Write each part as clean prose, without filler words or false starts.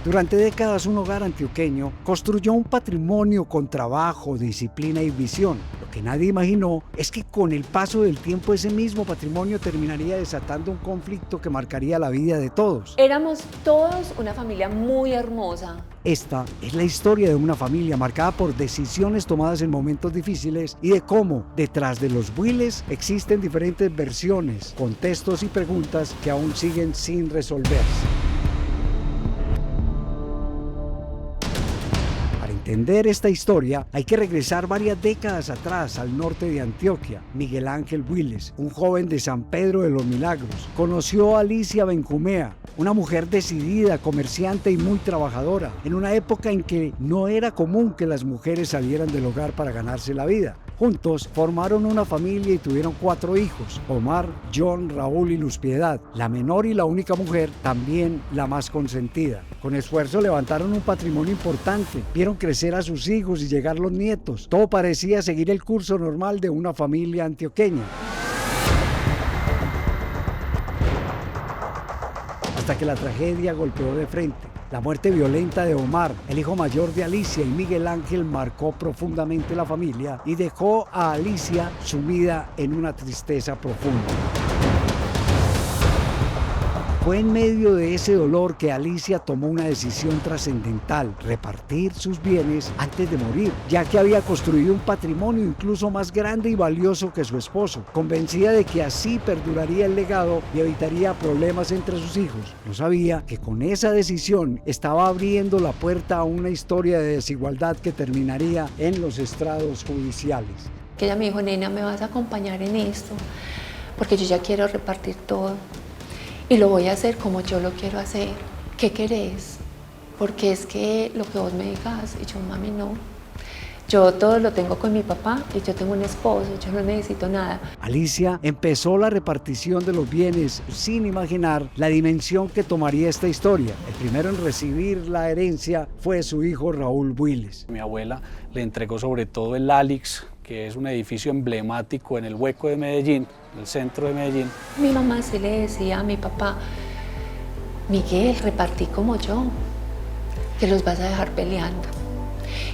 Durante décadas un hogar antioqueño construyó un patrimonio con trabajo, disciplina y visión. Lo que nadie imaginó es que con el paso del tiempo ese mismo patrimonio terminaría desatando un conflicto que marcaría la vida de todos. Éramos todos una familia muy hermosa. Esta es la historia de una familia marcada por decisiones tomadas en momentos difíciles y de cómo detrás de los Willes existen diferentes versiones, contextos y preguntas que aún siguen sin resolverse. Para entender esta historia hay que regresar varias décadas atrás al norte de Antioquia. Miguel Ángel Willes, un joven de San Pedro de los Milagros, conoció a Alicia Benjumea, una mujer decidida, comerciante y muy trabajadora, en una época en que no era común que las mujeres salieran del hogar para ganarse la vida. Juntos formaron una familia y tuvieron 4 hijos: Omar, John, Raúl y Luz Piedad, la menor y la única mujer, también la más consentida. Con esfuerzo levantaron un patrimonio importante, vieron crecer a sus hijos y llegar los nietos. Todo parecía seguir el curso normal de una familia antioqueña. Hasta que la tragedia golpeó de frente. La muerte violenta de Omar, el hijo mayor de Alicia y Miguel Ángel, marcó profundamente la familia y dejó a Alicia sumida en una tristeza profunda. Fue en medio de ese dolor que Alicia tomó una decisión trascendental: repartir sus bienes antes de morir, ya que había construido un patrimonio incluso más grande y valioso que su esposo, convencida de que así perduraría el legado y evitaría problemas entre sus hijos. No sabía que con esa decisión estaba abriendo la puerta a una historia de desigualdad que terminaría en los estrados judiciales. Que ella me dijo: nena, ¿me vas a acompañar en esto? Porque yo ya quiero repartir todo. Y lo voy a hacer como yo lo quiero hacer. ¿Qué querés? Porque es que lo que vos me digas. Y yo: mami, no. Yo todo lo tengo con mi papá y yo tengo un esposo, yo no necesito nada. Alicia empezó la repartición de los bienes sin imaginar la dimensión que tomaría esta historia. El primero en recibir la herencia fue su hijo Raúl Willes. Mi abuela le entregó sobre todo el Alix, que es un edificio emblemático en el Hueco de Medellín, en el centro de Medellín. Mi mamá sí le decía a mi papá: Miguel, repartí como yo, que los vas a dejar peleando.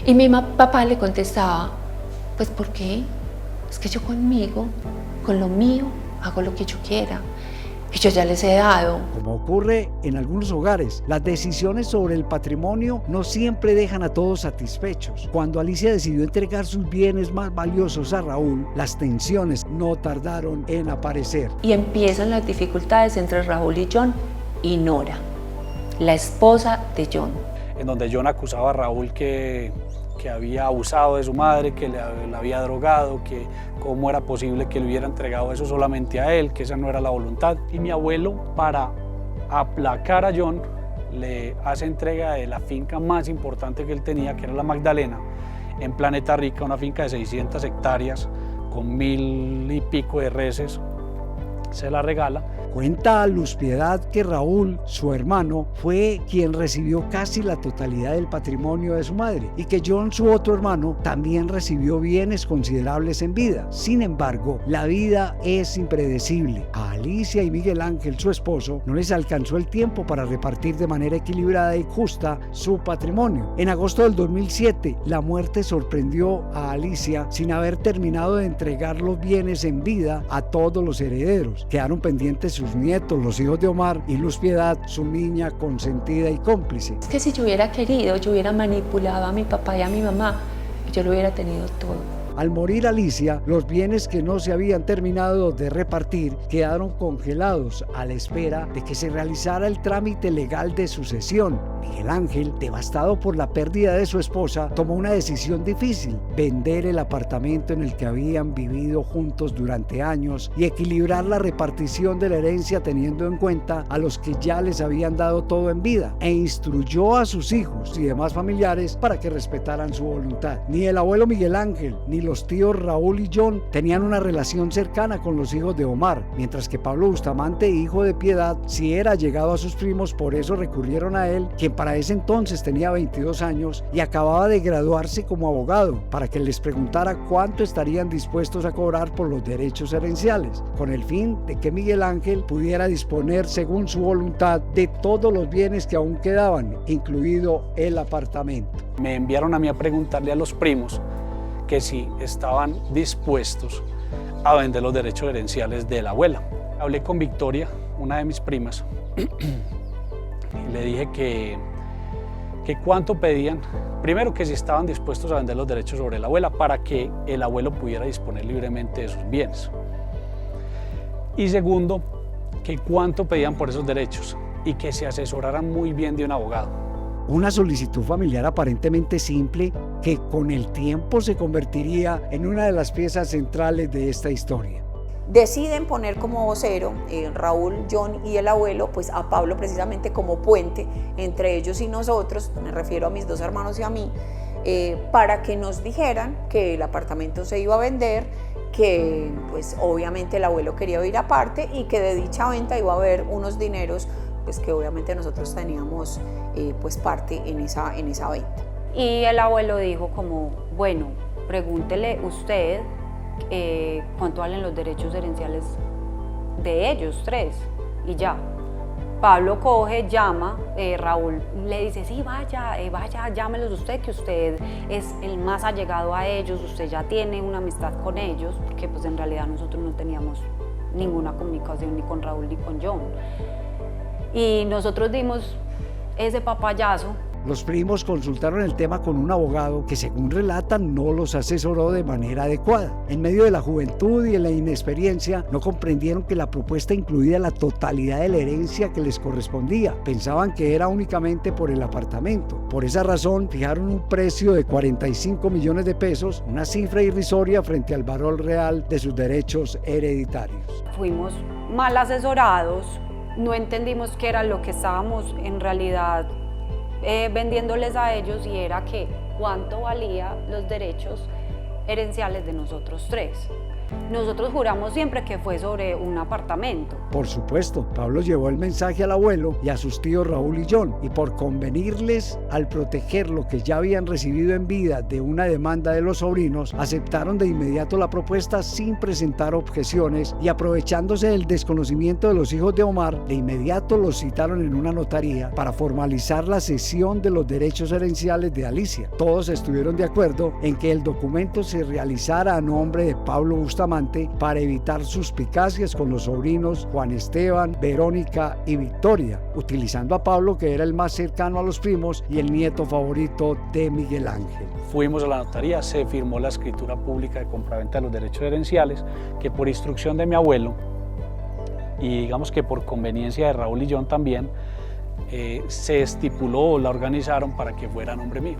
Y mi papá le contestaba: pues ¿por qué? Es que yo conmigo, con lo mío, hago lo que yo quiera. Y yo ya les he dado. Como ocurre en algunos hogares, las decisiones sobre el patrimonio no siempre dejan a todos satisfechos. Cuando Alicia decidió entregar sus bienes más valiosos a Raúl, las tensiones no tardaron en aparecer. Y empiezan las dificultades entre Raúl y John y Nora, la esposa de John. En donde John acusaba a Raúl que había abusado de su madre, que la había drogado, que cómo era posible que le hubiera entregado eso solamente a él, que esa no era la voluntad. Y mi abuelo, para aplacar a John, le hace entrega de la finca más importante que él tenía, que era la Magdalena, en Planeta Rica, una finca de 600 hectáreas con 1000 y pico de reses. Se la regala. Cuenta Luz Piedad que Raúl, su hermano, fue quien recibió casi la totalidad del patrimonio de su madre y que John, su otro hermano, también recibió bienes considerables en vida. Sin embargo, la vida es impredecible. A Alicia y Miguel Ángel, su esposo, no les alcanzó el tiempo para repartir de manera equilibrada y justa su patrimonio. En agosto del 2007, la muerte sorprendió a Alicia sin haber terminado de entregar los bienes en vida a todos los herederos. Quedaron pendientes sus nietos, los hijos de Omar, y Luz Piedad, su niña consentida y cómplice. Es que si yo hubiera querido, yo hubiera manipulado a mi papá y a mi mamá, y yo lo hubiera tenido todo. Al morir Alicia, los bienes que no se habían terminado de repartir quedaron congelados a la espera de que se realizara el trámite legal de sucesión. Miguel Ángel, devastado por la pérdida de su esposa, tomó una decisión difícil: vender el apartamento en el que habían vivido juntos durante años y equilibrar la repartición de la herencia teniendo en cuenta a los que ya les habían dado todo en vida, e instruyó a sus hijos y demás familiares para que respetaran su voluntad. Ni el abuelo Miguel Ángel ni los tíos Raúl y John tenían una relación cercana con los hijos de Omar, mientras que Pablo Bustamante, hijo de Piedad, sí era llegado a sus primos, por eso recurrieron a él, quien para ese entonces tenía 22 años y acababa de graduarse como abogado, para que les preguntara cuánto estarían dispuestos a cobrar por los derechos herenciales, con el fin de que Miguel Ángel pudiera disponer según su voluntad de todos los bienes que aún quedaban, incluido el apartamento. Me enviaron a mí a preguntarle a los primos que si estaban dispuestos a vender los derechos herenciales de la abuela. Hablé con Victoria, una de mis primas, y le dije que cuánto pedían. Primero, que si estaban dispuestos a vender los derechos sobre la abuela para que el abuelo pudiera disponer libremente de sus bienes. Y segundo, que cuánto pedían por esos derechos y que se asesoraran muy bien de un abogado. Una solicitud familiar aparentemente simple que con el tiempo se convertiría en una de las piezas centrales de esta historia. Deciden poner como vocero Raúl, John y el abuelo, pues a Pablo precisamente como puente entre ellos y nosotros, me refiero a mis dos hermanos y a mí, para que nos dijeran que el apartamento se iba a vender, que pues obviamente el abuelo quería ir aparte y que de dicha venta iba a haber unos dineros pues que obviamente nosotros teníamos pues parte en esa venta. Y el abuelo dijo como, bueno, pregúntele usted cuánto valen los derechos herenciales de ellos tres, y ya. Pablo coge, llama, Raúl le dice, sí, vaya, llámelos usted, que usted es el más allegado a ellos, usted ya tiene una amistad con ellos, porque pues en realidad nosotros no teníamos ninguna comunicación ni con Raúl ni con John. Y nosotros dimos ese papayazo. Los primos consultaron el tema con un abogado que, según relatan, no los asesoró de manera adecuada. En medio de la juventud y de la inexperiencia, no comprendieron que la propuesta incluía la totalidad de la herencia que les correspondía. Pensaban que era únicamente por el apartamento. Por esa razón, fijaron un precio de 45 millones de pesos, una cifra irrisoria frente al valor real de sus derechos hereditarios. Fuimos mal asesorados, no entendimos qué era lo que estábamos en realidad vendiéndoles a ellos, y era que cuánto valía los derechos herenciales de nosotros tres. Nosotros juramos siempre que fue sobre un apartamento. Por supuesto, Pablo llevó el mensaje al abuelo y a sus tíos Raúl y John, y por convenirles, al proteger lo que ya habían recibido en vida de una demanda de los sobrinos, aceptaron de inmediato la propuesta sin presentar objeciones, y aprovechándose del desconocimiento de los hijos de Omar, de inmediato los citaron en una notaría para formalizar la cesión de los derechos herenciales de Alicia. Todos estuvieron de acuerdo en que el documento se realizara a nombre de Pablo Bustamante para evitar suspicacias con los sobrinos Juan Esteban, Verónica y Victoria, utilizando a Pablo, que era el más cercano a los primos y el nieto favorito de Miguel Ángel. Fuimos a la notaría, se firmó la escritura pública de compraventa de los derechos herenciales, que por instrucción de mi abuelo y digamos que por conveniencia de Raúl y John también, se estipuló o la organizaron para que fuera a nombre mío,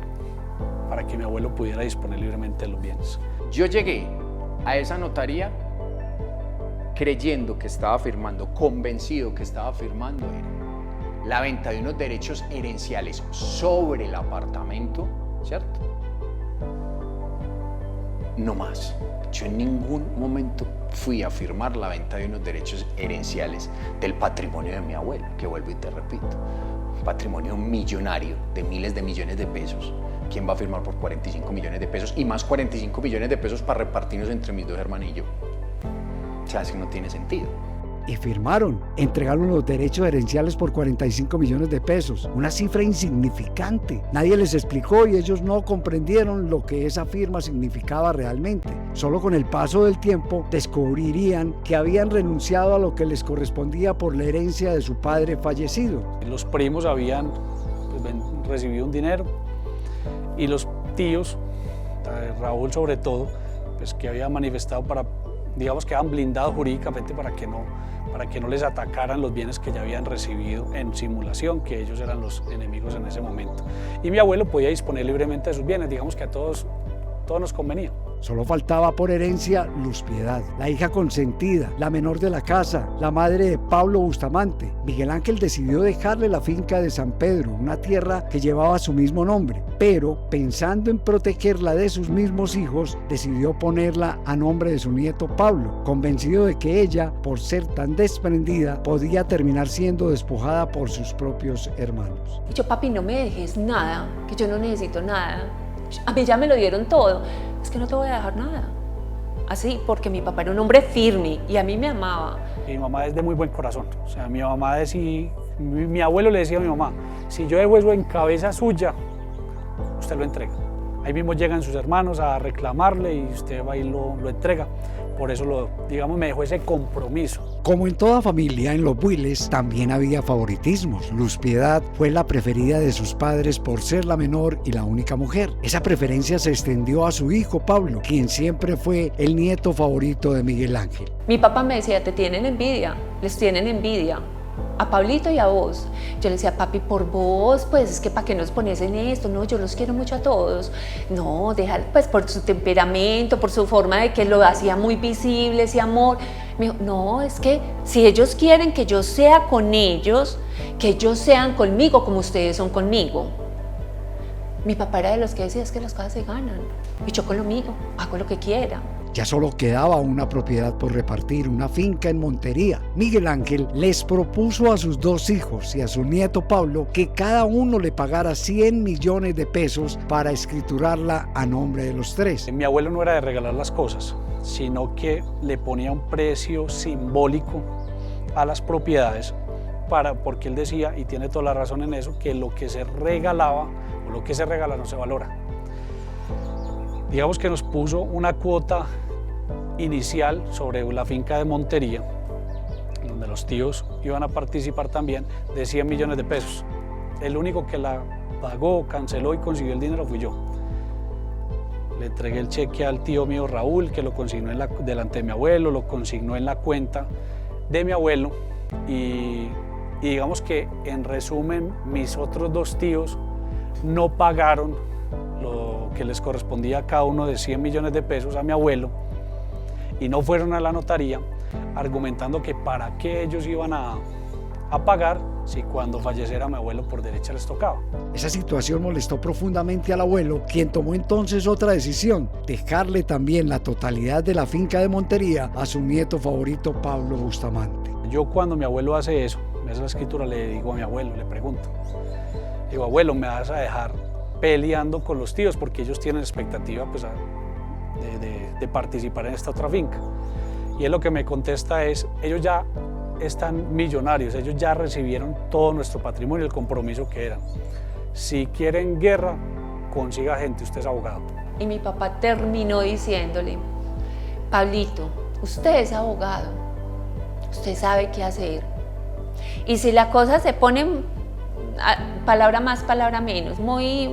para que mi abuelo pudiera disponer libremente de los bienes. Yo llegué a esa notaría creyendo que estaba firmando, convencido que estaba firmando la venta de unos derechos herenciales sobre el apartamento, ¿cierto? No más. Yo en ningún momento fui a firmar la venta de unos derechos herenciales del patrimonio de mi abuelo, que vuelvo y te repito, un patrimonio millonario de miles de millones de pesos. ¿Quién va a firmar por 45 millones de pesos y más 45 millones de pesos para repartirnos entre mis dos hermanos y yo? O sea, eso no tiene sentido. Y firmaron, entregaron los derechos herenciales por 45 millones de pesos, una cifra insignificante. Nadie les explicó y ellos no comprendieron lo que esa firma significaba realmente. Solo con el paso del tiempo descubrirían que habían renunciado a lo que les correspondía por la herencia de su padre fallecido. Los primos habían recibido un dinero y los tíos, Raúl sobre todo, pues que había manifestado para, digamos que habían blindado jurídicamente para que no les atacaran los bienes que ya habían recibido en simulación, que ellos eran los enemigos en ese momento. Y mi abuelo podía disponer libremente de sus bienes, digamos que a todos nos convenía. Solo faltaba por herencia Luz Piedad, la hija consentida, la menor de la casa, la madre de Pablo Bustamante. Miguel Ángel decidió dejarle la finca de San Pedro, una tierra que llevaba su mismo nombre, pero pensando en protegerla de sus mismos hijos, decidió ponerla a nombre de su nieto Pablo, convencido de que ella, por ser tan desprendida, podía terminar siendo despojada por sus propios hermanos. Y yo, papi, no me dejes nada, que yo no necesito nada. A mí ya me lo dieron todo, es que no te voy a dejar nada. Así, porque mi papá era un hombre firme y a mí me amaba. Mi mamá es de muy buen corazón, o sea, mi mamá decía, mi abuelo le decía a mi mamá, si yo dejo eso en cabeza suya, usted lo entrega. Ahí mismo llegan sus hermanos a reclamarle y usted va y lo entrega. Por eso, digamos, me dejó ese compromiso. Como en toda familia, en los Willes también había favoritismos. Luz Piedad fue la preferida de sus padres por ser la menor y la única mujer. Esa preferencia se extendió a su hijo Pablo, quien siempre fue el nieto favorito de Miguel Ángel. Mi papá me decía, te tienen envidia, les tienen envidia. A Pablito y a vos. Yo le decía, papi, por vos, pues es que para qué nos pones en esto, no, yo los quiero mucho a todos. No, dejar, pues por su temperamento, por su forma de que lo hacía muy visible, ese amor. Me dijo, no, es que si ellos quieren que yo sea con ellos, que ellos sean conmigo como ustedes son conmigo. Mi papá era de los que decía, es que las cosas se ganan. Y yo con lo mío, hago lo que quiera. Ya solo quedaba una propiedad por repartir, una finca en Montería. Miguel Ángel les propuso a sus dos hijos y a su nieto Pablo que cada uno le pagara 100 millones de pesos para escriturarla a nombre de los tres. Mi abuelo no era de regalar las cosas, sino que le ponía un precio simbólico a las propiedades, porque él decía, y tiene toda la razón en eso, que lo que se regalaba o lo que se regala no se valora. Digamos que nos puso una cuota inicial sobre la finca de Montería, donde los tíos iban a participar también, de 100 millones de pesos. El único que la pagó, canceló y consiguió el dinero fui yo. Le entregué el cheque al tío mío Raúl, que lo consignó delante de mi abuelo, lo consignó en la cuenta de mi abuelo y digamos que en resumen mis otros dos tíos no pagaron lo que les correspondía a cada uno de 100 millones de pesos a mi abuelo y no fueron a la notaría argumentando que para qué ellos iban a pagar si cuando falleciera mi abuelo por derecha les tocaba. Esa situación molestó profundamente al abuelo, quien tomó entonces otra decisión, dejarle también la totalidad de la finca de Montería a su nieto favorito Pablo Bustamante. Yo cuando mi abuelo hace eso, me hace la escritura, le digo a mi abuelo, le pregunto, digo, abuelo, ¿me vas a dejar peleando con los tíos? Porque ellos tienen expectativa pues, de participar en esta otra finca. Y él lo que me contesta es, ellos ya están millonarios, ellos ya recibieron todo nuestro patrimonio, el compromiso que eran. Si quieren guerra, consiga gente, usted es abogado. Y mi papá terminó diciéndole, Pablito, usted es abogado, usted sabe qué hacer. Y si la cosa se pone, palabra más, palabra menos, muy...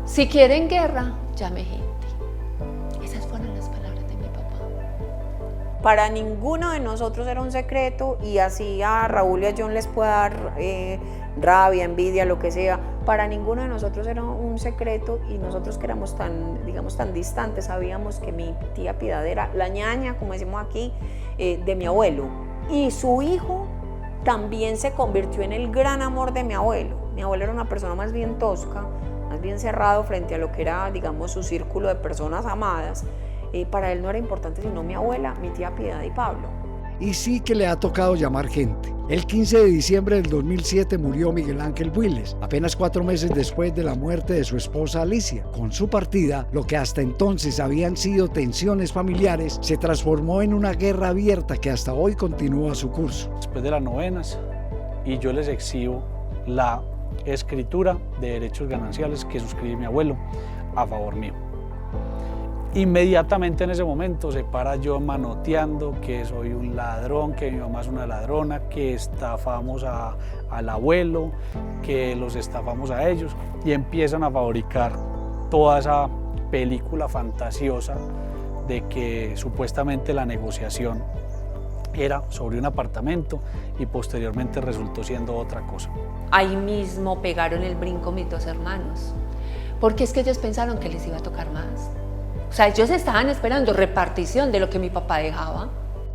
Si quieren guerra, llame gente. Esas fueron las palabras de mi papá. Para ninguno de nosotros era un secreto, y así a Raúl y a John les puede dar rabia, envidia, lo que sea. Para ninguno de nosotros era un secreto, y nosotros que éramos tan, digamos, tan distantes, sabíamos que mi tía Piedad era la ñaña, como decimos aquí, de mi abuelo. Y su hijo también se convirtió en el gran amor de mi abuelo. Mi abuelo era una persona más bien tosca, más bien cerrado frente a lo que era, digamos, su círculo de personas amadas. Para él no era importante sino mi abuela, mi tía Piedad y Pablo. Y sí que le ha tocado llamar gente. El 15 de diciembre del 2007 murió Miguel Ángel Willes, apenas 4 meses después de la muerte de su esposa Alicia. Con su partida, lo que hasta entonces habían sido tensiones familiares se transformó en una guerra abierta que hasta hoy continúa su curso. Después de las novenas, y yo les exhibo la escritura de derechos gananciales que suscribe mi abuelo a favor mío. Inmediatamente en ese momento se para yo manoteando que soy un ladrón, que mi mamá es una ladrona, que estafamos al abuelo, que los estafamos a ellos, y empiezan a fabricar toda esa película fantasiosa de que supuestamente la negociación era sobre un apartamento y posteriormente resultó siendo otra cosa. Ahí mismo pegaron el brinco mis dos hermanos, porque es que ellos pensaron que les iba a tocar más. sea, ellos estaban esperando repartición de lo que mi papá dejaba.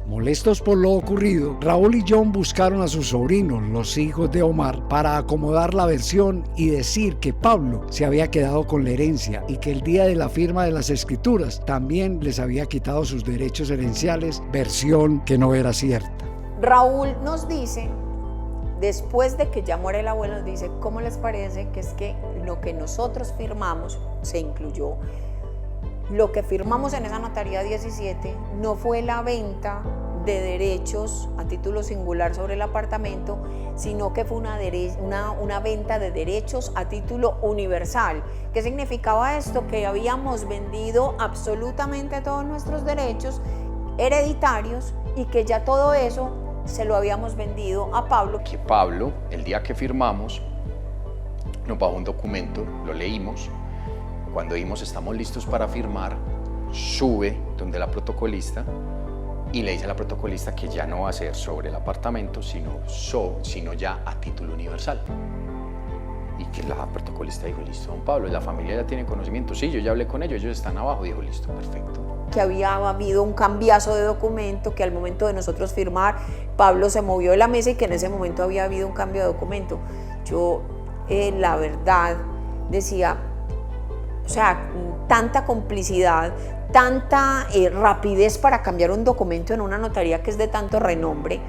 Molestos por lo ocurrido, Raúl y John buscaron a sus sobrinos, los hijos de Omar, para acomodar la versión y decir que Pablo se había quedado con la herencia y que el día de la firma de las escrituras también les había quitado sus derechos herenciales, versión que no era cierta. Raúl nos dice, después de que ya muere el abuelo, nos dice, ¿cómo les parece que es que lo que nosotros firmamos se incluyó? Lo que firmamos en esa notaría 17 no fue la venta de derechos a título singular sobre el apartamento, sino que fue una venta de derechos a título universal. ¿Qué significaba esto? Que habíamos vendido absolutamente todos nuestros derechos hereditarios y que ya todo eso se lo habíamos vendido a Pablo. Que Pablo, el día que firmamos, nos bajó un documento, lo leímos. Cuando dijimos estamos listos para firmar, sube donde la protocolista y le dice a la protocolista que ya no va a ser sobre el apartamento, sino ya a título universal. Y que la protocolista dijo, listo, don Pablo, la familia ya tiene conocimiento. Sí, yo ya hablé con ellos están abajo. Dijo, listo, perfecto. Que había habido un cambiazo de documento, que al momento de nosotros firmar, Pablo se movió de la mesa y que en ese momento había habido un cambio de documento. Yo, la verdad, decía, o sea, tanta complicidad, tanta rapidez para cambiar un documento en una notaría que es de tanto renombre.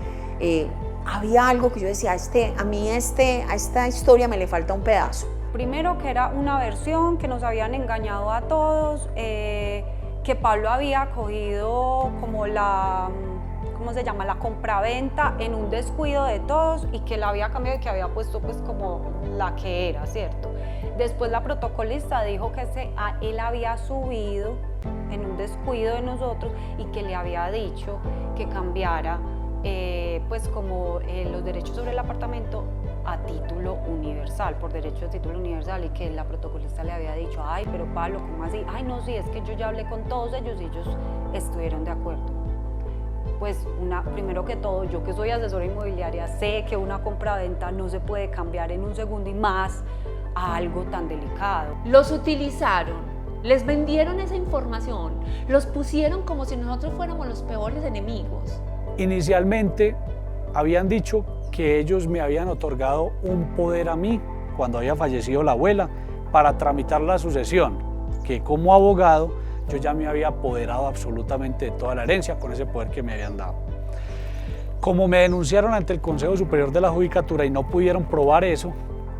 Había algo que yo decía, a esta historia me le falta un pedazo. Primero que era una versión, que nos habían engañado a todos, que Pablo había cogido como ¿cómo se llama? La compraventa en un descuido de todos y que la había cambiado y que había puesto pues como la que era, ¿cierto? Después la protocolista dijo que él había subido en un descuido de nosotros y que le había dicho que cambiara pues como los derechos sobre el apartamento a título universal, por derecho de título universal, y que la protocolista le había dicho, ay, pero Pablo, ¿cómo así? Ay, no, sí, es que yo ya hablé con todos ellos y ellos estuvieron de acuerdo. Pues primero que todo, yo que soy asesora inmobiliaria, sé que una compraventa no se puede cambiar en un segundo y más a algo tan delicado. Los utilizaron, les vendieron esa información, los pusieron como si nosotros fuéramos los peores enemigos. Inicialmente habían dicho que ellos me habían otorgado un poder a mí cuando había fallecido la abuela para tramitar la sucesión, que como abogado yo ya me había apoderado absolutamente de toda la herencia con ese poder que me habían dado. Como me denunciaron ante el Consejo Superior de la Judicatura y no pudieron probar eso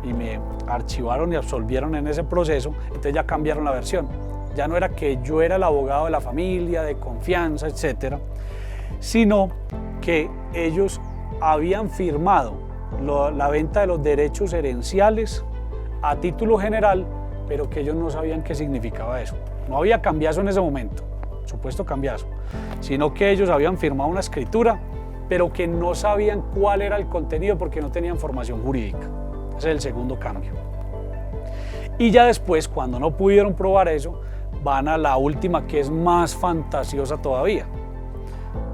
y me archivaron y absolvieron en ese proceso, entonces ya cambiaron la versión. Ya no era que yo era el abogado de la familia, de confianza, etcétera, sino que ellos habían firmado la venta de los derechos herenciales a título general, pero que ellos no sabían qué significaba eso. No había cambiazo en ese momento, supuesto cambiazo, sino que ellos habían firmado una escritura, pero que no sabían cuál era el contenido porque no tenían formación jurídica. Ese es el segundo cambio. Y ya después, cuando no pudieron probar eso, van a la última, que es más fantasiosa todavía.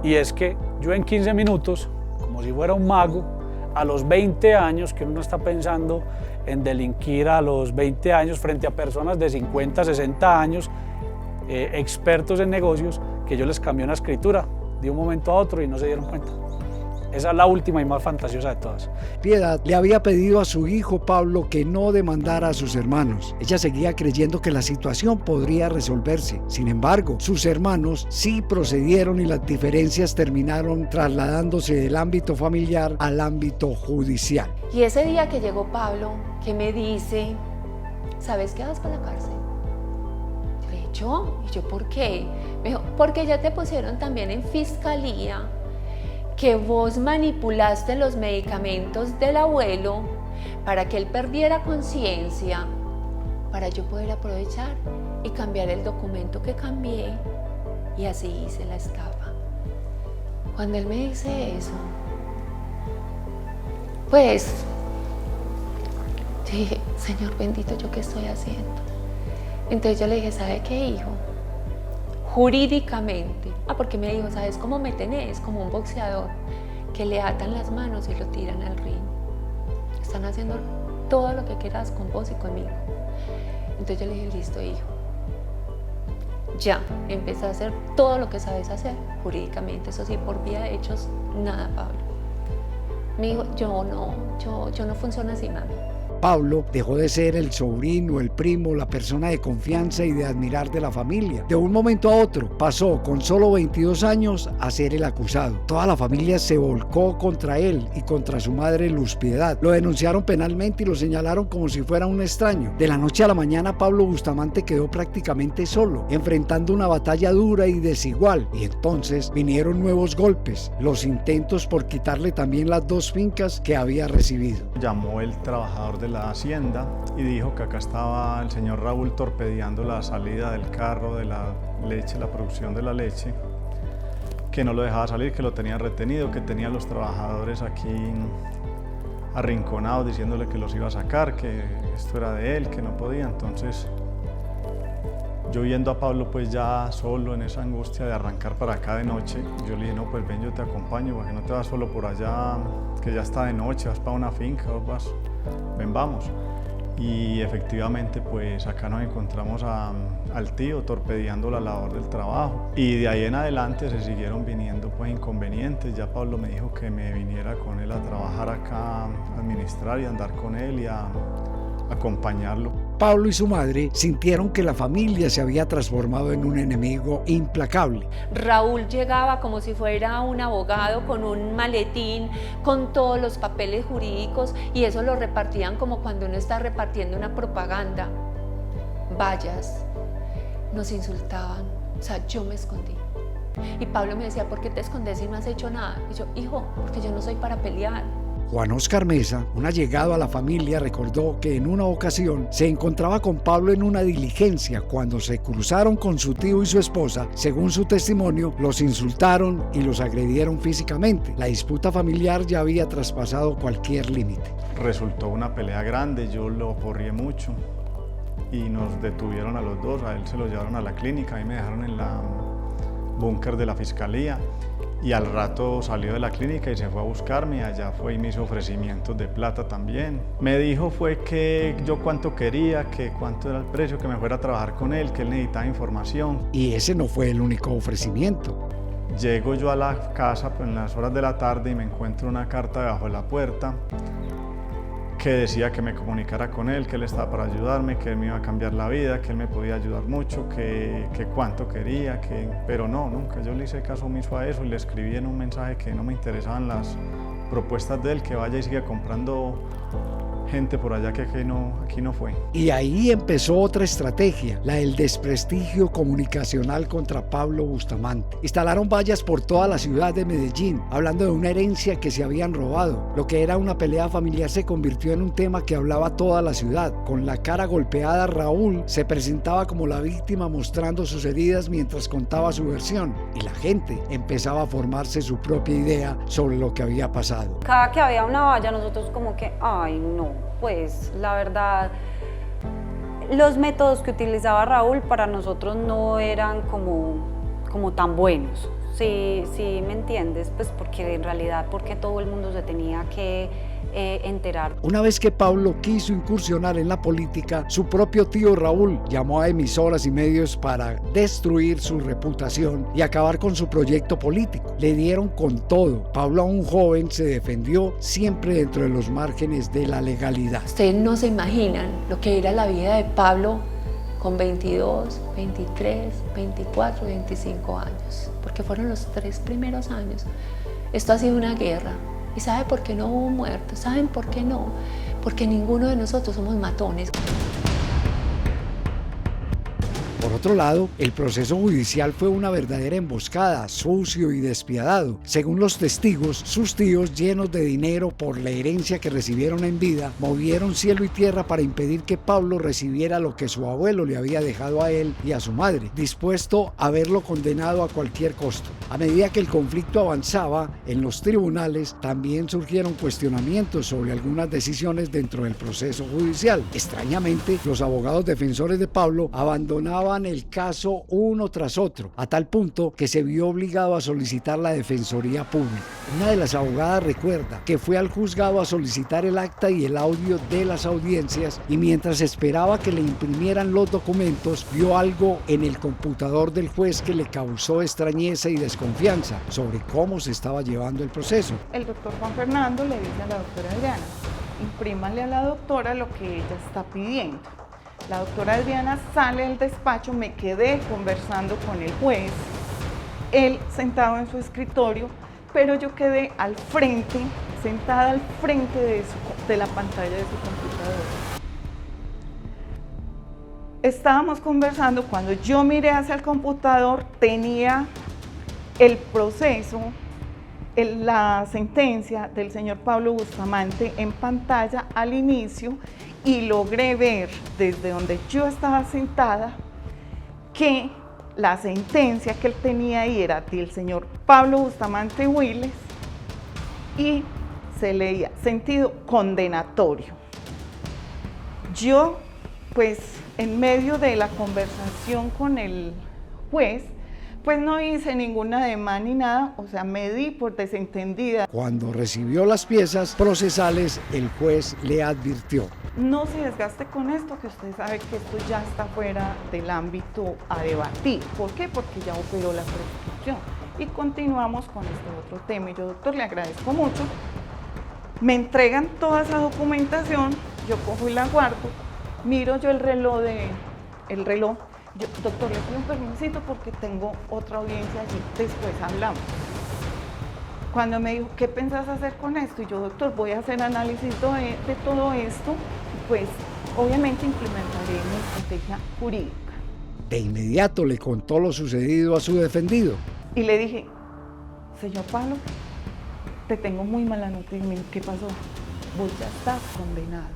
Y es que yo en 15 minutos, como si fuera un mago, a los 20 años, que uno está pensando en delinquir a los 20 años frente a personas de 50, 60 años, expertos en negocios, que yo les cambié una escritura de un momento a otro y no se dieron cuenta. Esa es la última y más fantasiosa de todas. Piedad le había pedido a su hijo Pablo que no demandara a sus hermanos. Ella seguía creyendo que la situación podría resolverse. Sin embargo, sus hermanos sí procedieron y las diferencias terminaron trasladándose del ámbito familiar al ámbito judicial. Y ese día que llegó Pablo, que me dice, ¿sabes qué vas para la cárcel? Yo le dije, ¿yo? ¿Y yo por qué? Me dijo, porque ya te pusieron también en fiscalía que vos manipulaste los medicamentos del abuelo para que él perdiera conciencia, para yo poder aprovechar y cambiar el documento que cambié, y así hice la estafa. Cuando él me dice eso, pues dije, Señor bendito, ¿yo qué estoy haciendo? Entonces yo le dije, ¿sabe qué, hijo? Jurídicamente, porque me dijo, ¿sabes cómo me tenés? Como un boxeador, que le atan las manos y lo tiran al ring. Están haciendo todo lo que quieras con vos y conmigo. Entonces yo le dije, listo, hijo, ya, empecé a hacer todo lo que sabes hacer jurídicamente, eso sí, por vía de hechos, nada, Pablo. Me dijo, yo no funciono así, mami. Pablo dejó de ser el sobrino, el primo, la persona de confianza y de admirar de la familia. De un momento a otro pasó con solo 22 años a ser el acusado. Toda la familia se volcó contra él y contra su madre Luz Piedad. Lo denunciaron penalmente y lo señalaron como si fuera un extraño. De la noche a la mañana Pablo Bustamante quedó prácticamente solo, enfrentando una batalla dura y desigual. Y entonces vinieron nuevos golpes, los intentos por quitarle también las 2 fincas que había recibido. Llamó el trabajador de la hacienda y dijo que acá estaba el señor Raúl torpedeando la salida del carro de la leche, la producción de la leche, que no lo dejaba salir, que lo tenía retenido, que tenía a los trabajadores aquí arrinconados diciéndole que los iba a sacar, que esto era de él, que no podía. Entonces yo viendo a Pablo pues ya solo en esa angustia de arrancar para acá de noche, yo le dije, no, pues ven, yo te acompaño, porque no te vas solo por allá, que ya está de noche, vas para una finca, vas, ven, vamos. Y efectivamente pues acá nos encontramos al tío torpedeando la labor del trabajo, y de ahí en adelante se siguieron viniendo pues inconvenientes. Ya Pablo me dijo que me viniera con él a trabajar acá, a administrar y a andar con él y a acompañarlo. Pablo y su madre sintieron que la familia se había transformado en un enemigo implacable. Raúl llegaba como si fuera un abogado con un maletín, con todos los papeles jurídicos, y eso lo repartían como cuando uno está repartiendo una propaganda. Vallas, nos insultaban, o sea, yo me escondí. Y Pablo me decía, ¿por qué te escondes si no has hecho nada? Y yo, hijo, porque yo no soy para pelear. Juan Oscar Mesa, un allegado a la familia, recordó que en una ocasión se encontraba con Pablo en una diligencia. Cuando se cruzaron con su tío y su esposa, según su testimonio, los insultaron y los agredieron físicamente. La disputa familiar ya había traspasado cualquier límite. Resultó una pelea grande, yo lo porrié mucho y nos detuvieron a los dos. A él se lo llevaron a la clínica, a mí me dejaron en la búnker de la fiscalía. Y al rato salió de la clínica y se fue a buscarme, allá fue y me hizo ofrecimientos de plata también. Me dijo fue que yo cuánto quería, que cuánto era el precio, que me fuera a trabajar con él, que él necesitaba información. Y ese no fue el único ofrecimiento. Llego yo a la casa pues, en las horas de la tarde y me encuentro una carta debajo de la puerta que decía que me comunicara con él, que él estaba para ayudarme, que él me iba a cambiar la vida, que él me podía ayudar mucho, que cuánto quería, pero no, nunca. Yo le hice caso omiso a eso y le escribí en un mensaje que no me interesaban las propuestas de él, que vaya y siga comprando gente por allá que aquí no fue. Y ahí empezó otra estrategia, la del desprestigio comunicacional contra Pablo Bustamante. Instalaron vallas por toda la ciudad de Medellín, hablando de una herencia que se habían robado. Lo que era una pelea familiar se convirtió en un tema que hablaba toda la ciudad. Con la cara golpeada, Raúl se presentaba como la víctima mostrando sus heridas mientras contaba su versión, y la gente empezaba a formarse su propia idea sobre lo que había pasado. Cada que había una valla nosotros como que, ay no, pues la verdad, los métodos que utilizaba Raúl para nosotros no eran como tan buenos. Sí, ¿me entiendes? Pues porque en realidad, porque todo el mundo se tenía que enterar. Una vez que Pablo quiso incursionar en la política, su propio tío Raúl llamó a emisoras y medios para destruir su reputación y acabar con su proyecto político. Le dieron con todo. Pablo, aún joven, se defendió siempre dentro de los márgenes de la legalidad. Ustedes no se imaginan lo que era la vida de Pablo con 22, 23, 24, 25 años, porque fueron los 3 primeros años. Esto ha sido una guerra. ¿Y sabe por qué no hubo muertos? ¿Saben por qué no? Porque ninguno de nosotros somos matones. Por otro lado, el proceso judicial fue una verdadera emboscada, sucio y despiadado. Según los testigos, sus tíos, llenos de dinero por la herencia que recibieron en vida, movieron cielo y tierra para impedir que Pablo recibiera lo que su abuelo le había dejado a él y a su madre, dispuesto a verlo condenado a cualquier costo. A medida que el conflicto avanzaba en los tribunales, también surgieron cuestionamientos sobre algunas decisiones dentro del proceso judicial. Extrañamente, los abogados defensores de Pablo abandonaban el caso uno tras otro, a tal punto que se vio obligado a solicitar la Defensoría Pública. Una de las abogadas recuerda que fue al juzgado a solicitar el acta y el audio de las audiencias y mientras esperaba que le imprimieran los documentos, vio algo en el computador del juez que le causó extrañeza y desconfianza sobre cómo se estaba llevando el proceso. El doctor Juan Fernando le dice a la doctora Adriana: imprímale a la doctora lo que ella está pidiendo. La doctora Adriana sale del despacho, me quedé conversando con el juez, él sentado en su escritorio, pero yo quedé al frente, sentada al frente de la pantalla de su computadora. Estábamos conversando, cuando yo miré hacia el computador tenía el proceso, la sentencia del señor Pablo Bustamante en pantalla al inicio y logré ver desde donde yo estaba sentada que la sentencia que él tenía ahí era del señor Pablo Bustamante Willes y se leía sentido condenatorio. Yo, pues, en medio de la conversación con el juez, pues no hice ningún ademán ni nada, o sea, me di por desentendida. Cuando recibió las piezas procesales, el juez le advirtió: no se desgaste con esto, que usted sabe que esto ya está fuera del ámbito a debatir. ¿Por qué? Porque ya operó la prescripción. Y continuamos con este otro tema. Y yo, doctor, le agradezco mucho. Me entregan toda esa documentación, yo cojo y la guardo, miro yo el reloj. Yo, doctor, le pido un permisito porque tengo otra audiencia allí, después hablamos. Cuando me dijo, ¿qué pensás hacer con esto? Y yo, doctor, voy a hacer análisis de todo esto, pues obviamente implementaré mi estrategia jurídica. De inmediato le contó lo sucedido a su defendido. Y le dije, señor Pablo, te tengo muy mala noticia. Me dijo, ¿qué pasó? Vos ya estás condenado.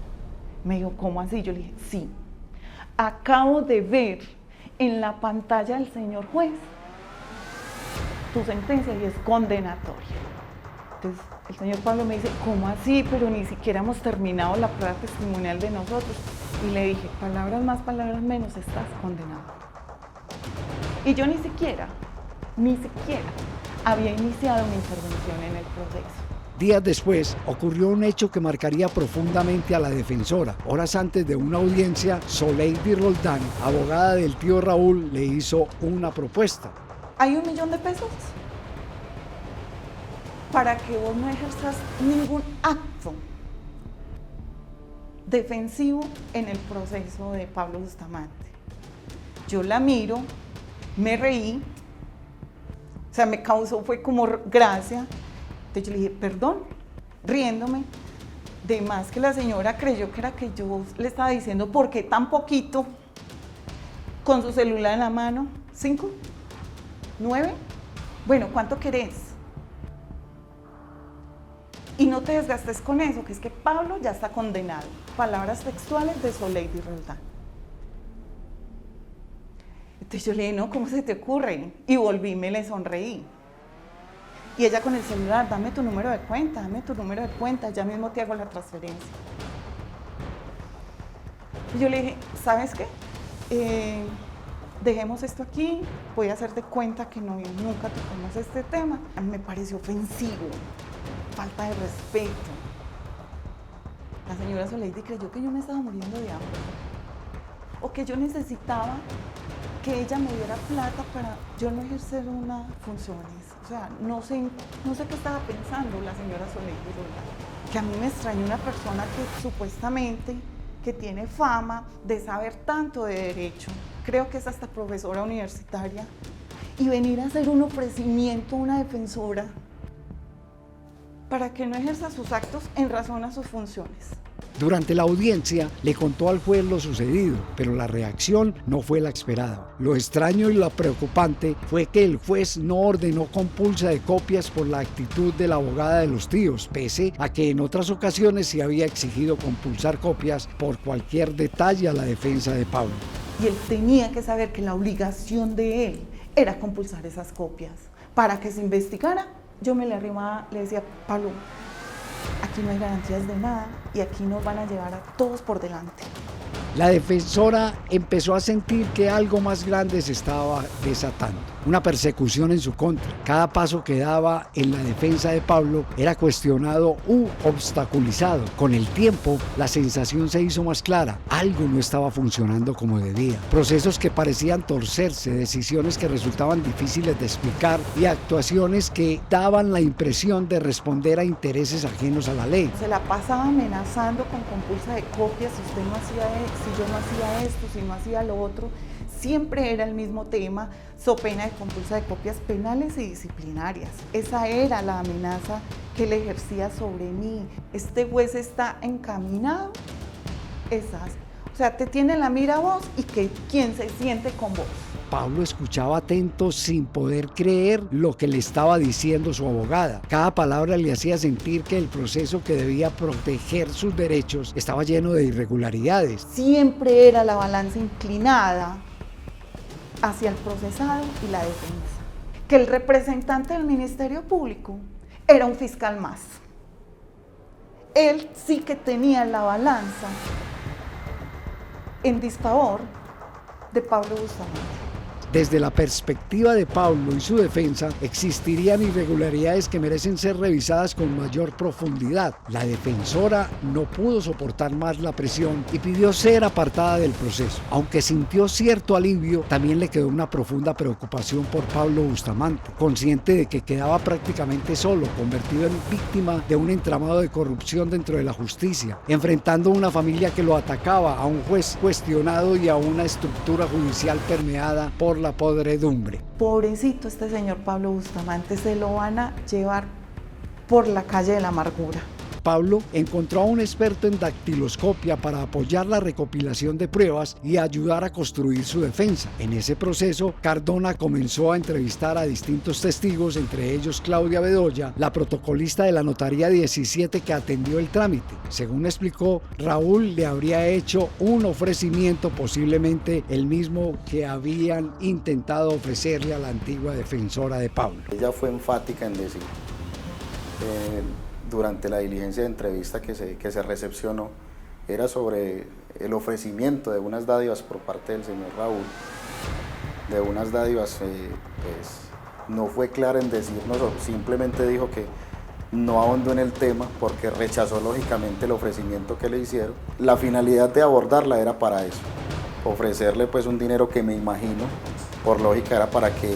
Me dijo, ¿cómo así? Yo le dije, sí. Acabo de ver en la pantalla del señor juez tu sentencia y es condenatoria. Entonces el señor Pablo me dice, ¿cómo así? Pero ni siquiera hemos terminado la prueba testimonial de nosotros. Y le dije, palabras más, palabras menos, estás condenado. Y yo ni siquiera había iniciado mi intervención en el proceso. Días después ocurrió un hecho que marcaría profundamente a la defensora. Horas antes de una audiencia, Soleidy Roldán, abogada del tío Raúl, le hizo una propuesta. Hay $1 millón para que vos no ejerzas ningún acto defensivo en el proceso de Pablo Bustamante. Yo la miro, me reí, o sea, me causó, fue como gracia. Entonces yo le dije, perdón, riéndome, de más que la señora creyó que era que yo le estaba diciendo, ¿por qué tan poquito? Con su celular en la mano, 5, 9, bueno, ¿cuánto querés? Y no te desgastes con eso, que es que Pablo ya está condenado. Palabras textuales de Soleidy Roldán. Entonces yo le dije, no, ¿cómo se te ocurre? Y volví, me le sonreí. Y ella con el celular, dame tu número de cuenta, ya mismo te hago la transferencia. Y yo le dije, ¿sabes qué? Dejemos esto aquí, voy a hacer de cuenta que no, nunca tocamos este tema. Me pareció ofensivo, falta de respeto. La señora Soleidy creyó que yo me estaba muriendo de hambre o que yo necesitaba que ella me diera plata para yo no ejercer unas funciones. O sea, no sé qué estaba pensando la señora Soleidy Roldán. Que a mí me extraña una persona que supuestamente que tiene fama de saber tanto de derecho, creo que es hasta profesora universitaria, y venir a hacer un ofrecimiento a una defensora para que no ejerza sus actos en razón a sus funciones. Durante la audiencia le contó al juez lo sucedido, pero la reacción no fue la esperada. Lo extraño y lo preocupante fue que el juez no ordenó compulsa de copias por la actitud de la abogada de los tíos, pese a que en otras ocasiones se había exigido compulsar copias por cualquier detalle a la defensa de Pablo. Y él tenía que saber que la obligación de él era compulsar esas copias. Para que se investigara, yo me le arrimaba, le decía, Pablo, aquí no hay garantías de nada y aquí nos van a llevar a todos por delante. La defensora empezó a sentir que algo más grande se estaba desatando, una persecución en su contra. Cada paso que daba en la defensa de Pablo era cuestionado u obstaculizado. Con el tiempo, la sensación se hizo más clara, algo no estaba funcionando como debía. Procesos que parecían torcerse, decisiones que resultaban difíciles de explicar y actuaciones que daban la impresión de responder a intereses ajenos a la ley. Se la pasaba amenazando con compulsa de copias, si usted no hacía esto, si yo no hacía esto, si no hacía lo otro. Siempre era el mismo tema, so pena de compulsa de copias penales y disciplinarias. Esa era la amenaza que él ejercía sobre mí. Este juez está encaminado, o sea, te tiene la mira a vos y que quien se siente con vos. Pablo escuchaba atento sin poder creer lo que le estaba diciendo su abogada. Cada palabra le hacía sentir que el proceso que debía proteger sus derechos estaba lleno de irregularidades. Siempre era la balanza inclinada hacia el procesado y la defensa. Que el representante del Ministerio Público era un fiscal más. Él sí que tenía la balanza en disfavor de Pablo Bustamante. Desde la perspectiva de Pablo y su defensa, existirían irregularidades que merecen ser revisadas con mayor profundidad. La defensora no pudo soportar más la presión y pidió ser apartada del proceso. Aunque sintió cierto alivio, también le quedó una profunda preocupación por Pablo Bustamante, consciente de que quedaba prácticamente solo, convertido en víctima de un entramado de corrupción dentro de la justicia, enfrentando a una familia que lo atacaba, a un juez cuestionado y a una estructura judicial permeada por la podredumbre. Pobrecito este señor Pablo Bustamante, se lo van a llevar por la calle de la amargura. Pablo encontró a un experto en dactiloscopia para apoyar la recopilación de pruebas y ayudar a construir su defensa. En ese proceso, Cardona comenzó a entrevistar a distintos testigos, entre ellos Claudia Bedoya, la protocolista de la Notaría 17 que atendió el trámite. Según explicó, Raúl le habría hecho un ofrecimiento, posiblemente el mismo que habían intentado ofrecerle a la antigua defensora de Pablo. Ella fue enfática en decir, durante la diligencia de entrevista que se recepcionó, era sobre el ofrecimiento de unas dádivas por parte del señor Raúl, de unas dádivas, pues no fue clara en decirnos, simplemente dijo que no ahondó en el tema porque rechazó lógicamente el ofrecimiento que le hicieron. La finalidad de abordarla era para eso, ofrecerle pues un dinero que me imagino, por lógica, era para que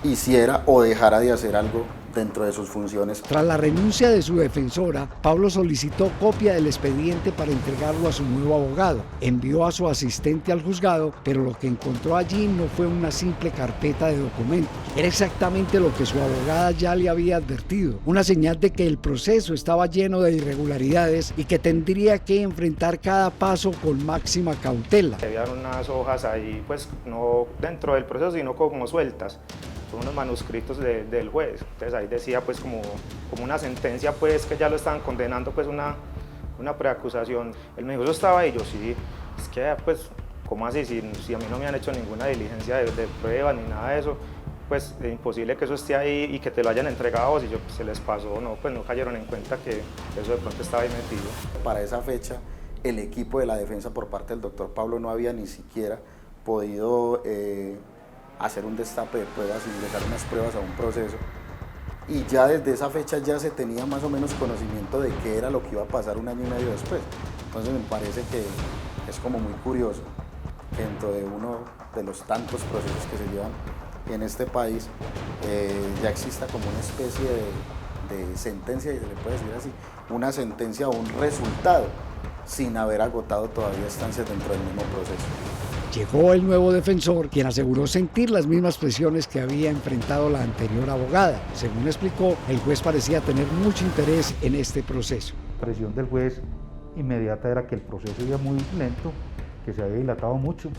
hiciera o dejara de hacer algo dentro de sus funciones. Tras la renuncia de su defensora, Pablo solicitó copia del expediente para entregarlo a su nuevo abogado. Envió a su asistente al juzgado, pero lo que encontró allí no fue una simple carpeta de documentos. Era exactamente lo que su abogada ya le había advertido, una señal de que el proceso estaba lleno de irregularidades y que tendría que enfrentar cada paso con máxima cautela. Había unas hojas ahí, pues no dentro del proceso, sino como sueltas, unos manuscritos del juez. Entonces ahí decía pues como una sentencia, pues que ya lo estaban condenando, pues una preacusación. Él me dijo, ¿eso estaba ahí? Yo sí, es que pues ¿cómo así? Si a mí no me han hecho ninguna diligencia de prueba ni nada de eso, pues es imposible que eso esté ahí y que te lo hayan entregado. Si yo, pues, se les pasó, no, pues no cayeron en cuenta que eso de pronto estaba ahí metido. Para esa fecha, el equipo de la defensa por parte del doctor Pablo no había ni siquiera podido hacer un destape de pruebas, ingresar unas pruebas a un proceso, y ya desde esa fecha ya se tenía más o menos conocimiento de qué era lo que iba a pasar un año y medio después. Entonces me parece que es como muy curioso que dentro de uno de los tantos procesos que se llevan en este país ya exista como una especie de sentencia, y se le puede decir así, una sentencia o un resultado sin haber agotado todavía estancias dentro del mismo proceso. Llegó el nuevo defensor, quien aseguró sentir las mismas presiones que había enfrentado la anterior abogada. Según explicó, el juez parecía tener mucho interés en este proceso. La presión del juez inmediata era que el proceso iba muy lento, que se había dilatado mucho,